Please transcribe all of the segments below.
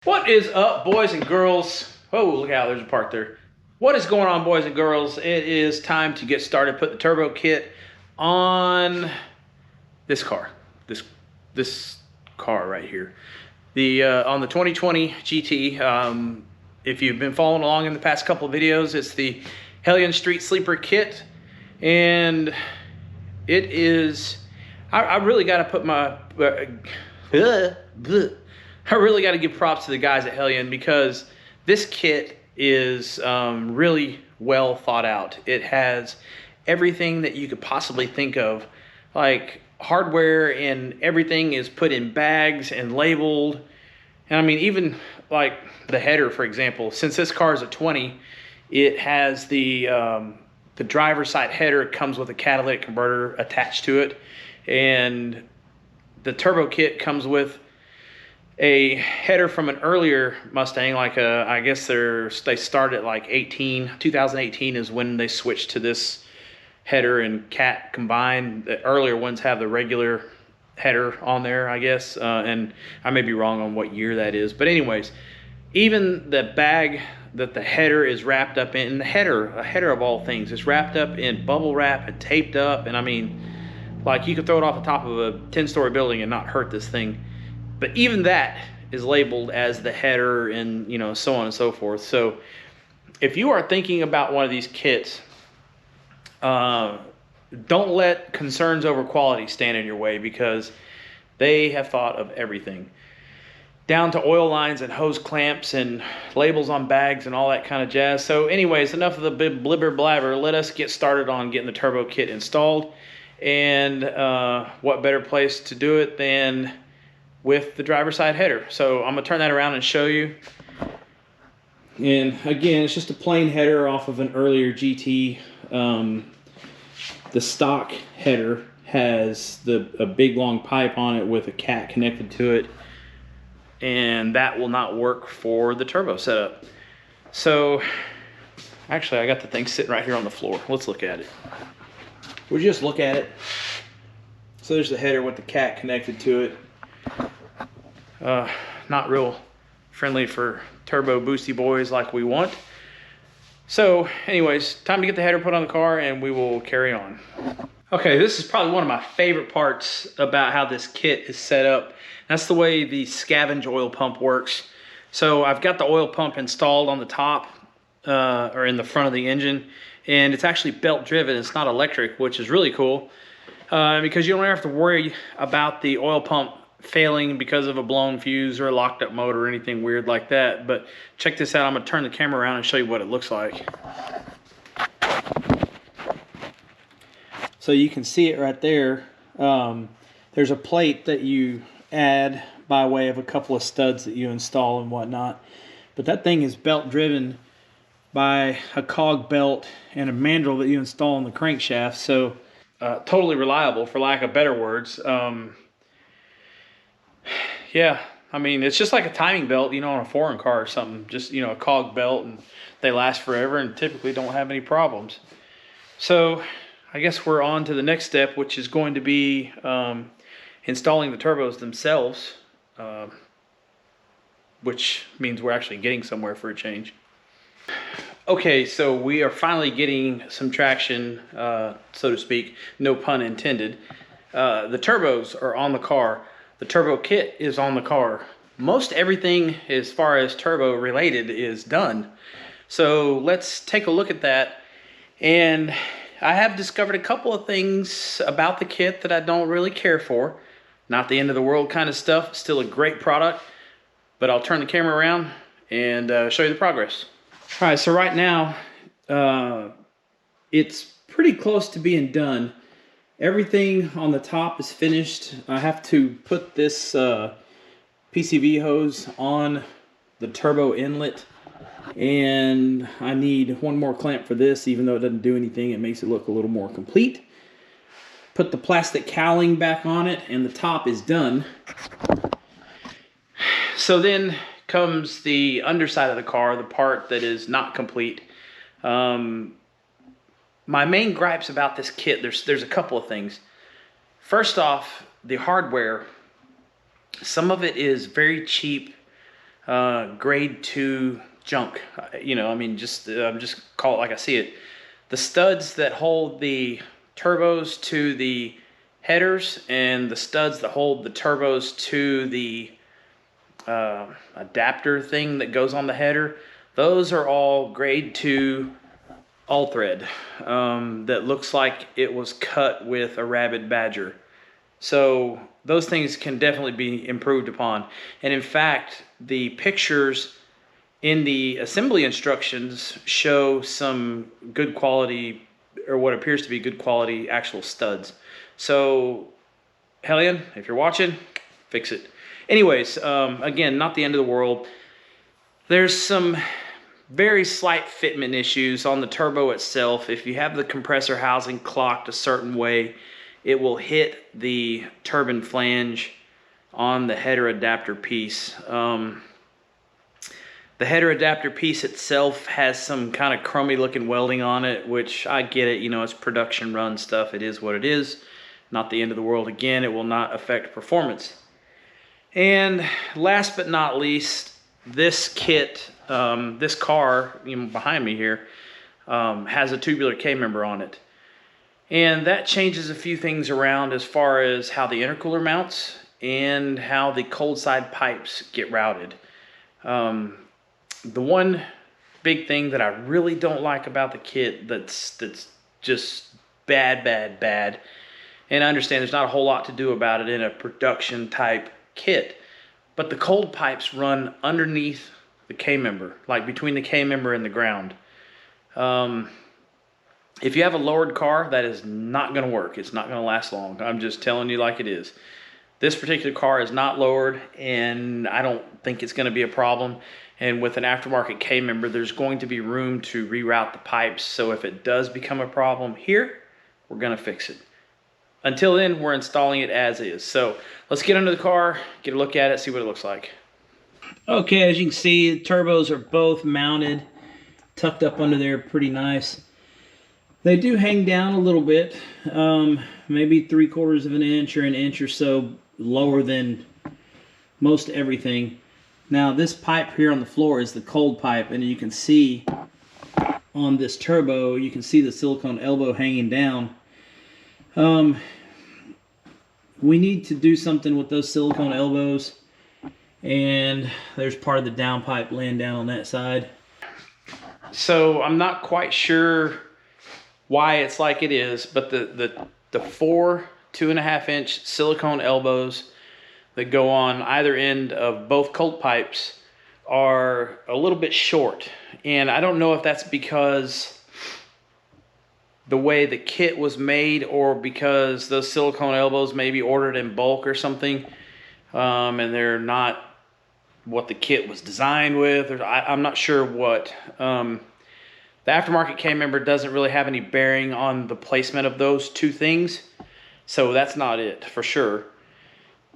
What is up, boys and girls? Oh, look out, there's a part there. What is going on, boys and girls? It is time to get started. Put the turbo kit on this car. This car right here. On the 2020 GT. If you've been following along in the past couple of videos, it's the Hellion Street sleeper kit. And it is... I really got to put my... I really got to give props to the guys at Hellion because this kit is really well thought out. It has everything that you could possibly think of, like hardware, and everything is put in bags and labeled. And I mean, even like the header, for example, since this car is a 20, it has the driver's side header. It comes with a catalytic converter attached to it, and the turbo kit comes with a header from an earlier Mustang, like I guess they started at like 2018 is when they switched to this header and cat combined. The earlier ones have the regular header on there, I guess, and I may be wrong on what year that is. But anyways, even the bag that the header is wrapped up in, a header of all things, is wrapped up in bubble wrap and taped up. And I mean, like, you could throw it off the top of a 10-story building and not hurt this thing. But even that is labeled as the header, and, you know, so on and so forth. So if you are thinking about one of these kits, don't let concerns over quality stand in your way, because they have thought of everything, down to oil lines and hose clamps and labels on bags and all that kind of jazz. So anyways, enough of the blibber blabber. Let us get started on getting the turbo kit installed. And what better place to do it than with the driver's side header. So I'm gonna turn that around and show you. And again, it's just a plain header off of an earlier GT. The stock header has a big long pipe on it with a cat connected to it, and that will not work for the turbo setup. So actually, I got the thing sitting right here on the floor. Let's look at it. We'll just look at it. So there's the header with the cat connected to it. Not real friendly for turbo boosty boys like we want. So anyways, time to get the header put on the car and we will carry on. Okay, this is probably one of my favorite parts about how this kit is set up. That's the way the scavenge oil pump works. So I've got the oil pump installed on the top, or in the front of the engine, and it's actually belt driven. It's not electric, which is really cool, because you don't have to worry about the oil pump failing because of a blown fuse or a locked up motor or anything weird like that. But check this out. I'm gonna turn the camera around and show you what it looks like. So you can see it right there. There's a plate that you add by way of a couple of studs that you install and whatnot, but that thing is belt driven by a cog belt and a mandrel that you install in the crankshaft. So totally reliable, for lack of better words. Yeah, I mean, it's just like a timing belt, you know, on a foreign car or something. Just, you know, a cog belt, and they last forever and typically don't have any problems. So I guess we're on to the next step, which is going to be installing the turbos themselves, which means we're actually getting somewhere for a change. Okay, so we are finally getting some traction, so to speak, no pun intended. The turbos are on the car. The turbo kit is on the car. Most everything as far as turbo related is done. So let's take a look at that. And I have discovered a couple of things about the kit that I don't really care for. Not the end of the world kind of stuff. Still a great product. But I'll turn the camera around and show you the progress. All right, so right now, it's pretty close to being done. Everything on the top is finished. I have to put this PCV hose on the turbo inlet, and I need one more clamp for this. Even though it doesn't do anything, it makes it look a little more complete. Put the plastic cowling back on it, and the top is done. So then comes the underside of the car, the part that is not complete. My main gripes about this kit, there's a couple of things. First off, the hardware. Some of it is very cheap grade 2 junk. You know, I mean, just call it like I see it. The studs that hold the turbos to the headers and the studs that hold the turbos to the adapter thing that goes on the header, those are all grade 2 all thread that looks like it was cut with a rabid badger. So those things can definitely be improved upon. And in fact, the pictures in the assembly instructions show some good quality, or what appears to be good quality, actual studs. So Hellion, if you're watching, fix it. Anyways, again, not the end of the world. There's some very slight fitment issues on the turbo itself. If you have the compressor housing clocked a certain way, it will hit the turbine flange on the header adapter piece. The header adapter piece itself has some kind of crummy looking welding on it, which I get it, you know, it's production run stuff. It is what it is. Not the end of the world. Again, it will not affect performance. And last but not least, this kit, this car, you know, behind me here, has a tubular K-member on it. And that changes a few things around as far as how the intercooler mounts and how the cold side pipes get routed. The one big thing that I really don't like about the kit that's just bad, and I understand there's not a whole lot to do about it in a production type kit, but the cold pipes run underneath the K-member, like between the K-member and the ground. If you have a lowered car, that is not going to work. It's not going to last long. I'm just telling you like it is. This particular car is not lowered, and I don't think it's going to be a problem. And with an aftermarket K-member, there's going to be room to reroute the pipes. So if it does become a problem here, we're going to fix it. Until then, we're installing it as is. So let's get under the car, get a look at it, see what it looks like. Okay, as you can see, the turbos are both mounted, tucked up under there pretty nice. They do hang down a little bit, maybe 3/4 of an inch or an inch or so lower than most everything. Now this pipe here on the floor is the cold pipe, and you can see on this turbo, you can see the silicone elbow hanging down. We need to do something with those silicone elbows, and there's part of the downpipe laying down on that side. So I'm not quite sure why it's like it is, but the four 2.5 inch silicone elbows that go on either end of both cold pipes are a little bit short, and I don't know if that's because the way the kit was made, or because those silicone elbows may be ordered in bulk or something, and they're not what the kit was designed with, or I'm not sure what. The aftermarket K-member doesn't really have any bearing on the placement of those two things, so that's not it for sure.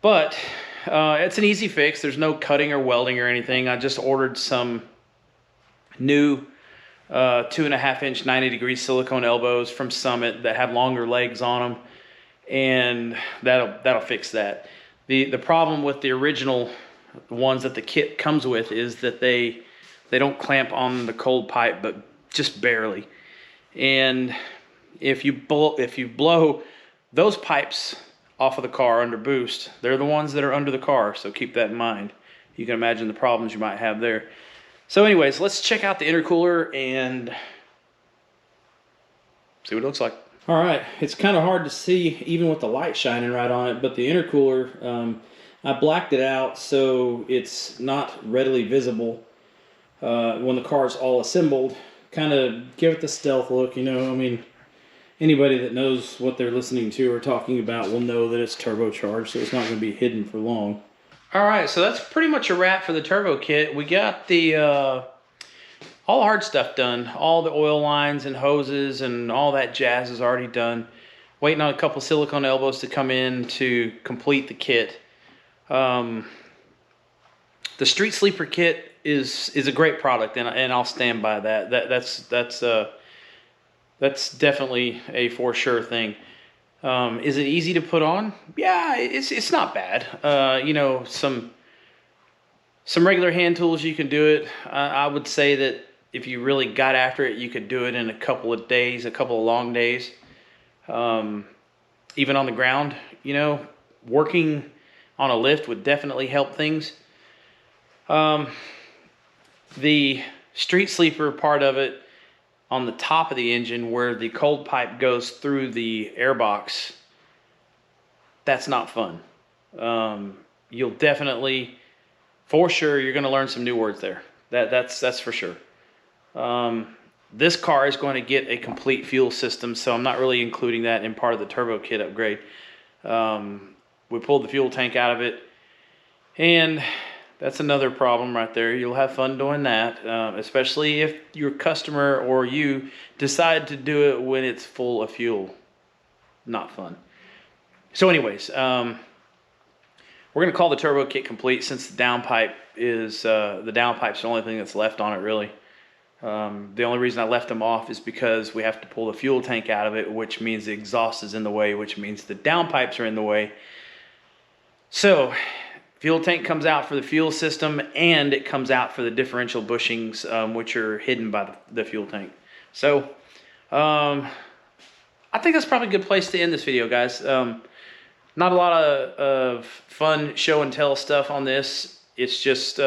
But it's an easy fix. There's no cutting or welding or anything. I just ordered some new 2.5 inch 90-degree silicone elbows from Summit that have longer legs on them, and that'll fix that. The problem with the original ones that the kit comes with is that they don't clamp on the cold pipe, but just barely. And if you blow those pipes off of the car under boost, they're the ones that are under the car, so keep that in mind. You can imagine the problems you might have there. So anyways, let's check out the intercooler and see what it looks like. All right, it's kind of hard to see even with the light shining right on it, but the intercooler, I blacked it out so it's not readily visible when the car is all assembled. Kind of give it the stealth look, you know. I mean, anybody that knows what they're listening to or talking about will know that it's turbocharged, so it's not going to be hidden for long. All right, so that's pretty much a wrap for the turbo kit. We got the all the hard stuff done. All the oil lines and hoses and all that jazz is already done. Waiting on a couple silicone elbows to come in to complete the kit. The Street Sleeper kit is a great product, and I'll stand by that. That's definitely a for sure thing. Is it easy to put on? Yeah, it's not bad. You know, some Some regular hand tools, you can do it. I would say that if you really got after it, you could do it in a couple of days, a couple of long days. Even on the ground, you know, working on a lift would definitely help things. The street sleeper part of it on the top of the engine where the cold pipe goes through the airbox, that's not fun. You'll definitely, for sure, you're going to learn some new words there. That's for sure. This car is going to get a complete fuel system, so I'm not really including that in part of the turbo kit upgrade. We pulled the fuel tank out of it, and that's another problem right there. You'll have fun doing that, especially if your customer or you decide to do it when it's full of fuel. Not fun. So anyways, we're going to call the turbo kit complete since the downpipe is the downpipe's the only thing that's left on it, really. The only reason I left them off is because we have to pull the fuel tank out of it, which means the exhaust is in the way, which means the downpipes are in the way. So fuel tank comes out for the fuel system, and it comes out for the differential bushings, which are hidden by the fuel tank. So I think that's probably a good place to end this video, guys. Not a lot of fun show and tell stuff on this. It's just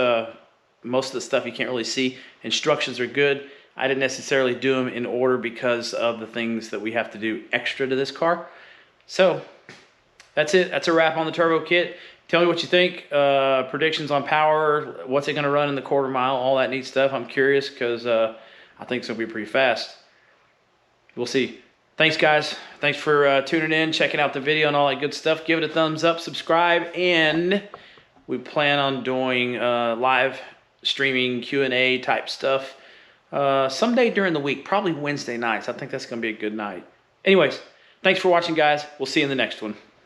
most of the stuff you can't really see. Instructions are good. I didn't necessarily do them in order because of the things that we have to do extra to this car. So that's it. That's a wrap on the turbo kit. Tell me what you think. Predictions on power. What's it going to run in the quarter mile? All that neat stuff. I'm curious because I think it's going to be pretty fast. We'll see. Thanks, guys. Thanks for tuning in, checking out the video and all that good stuff. Give it a thumbs up, subscribe, and we plan on doing live streaming Q&A type stuff someday during the week, probably Wednesday nights. I think that's going to be a good night. Anyways, thanks for watching, guys. We'll see you in the next one.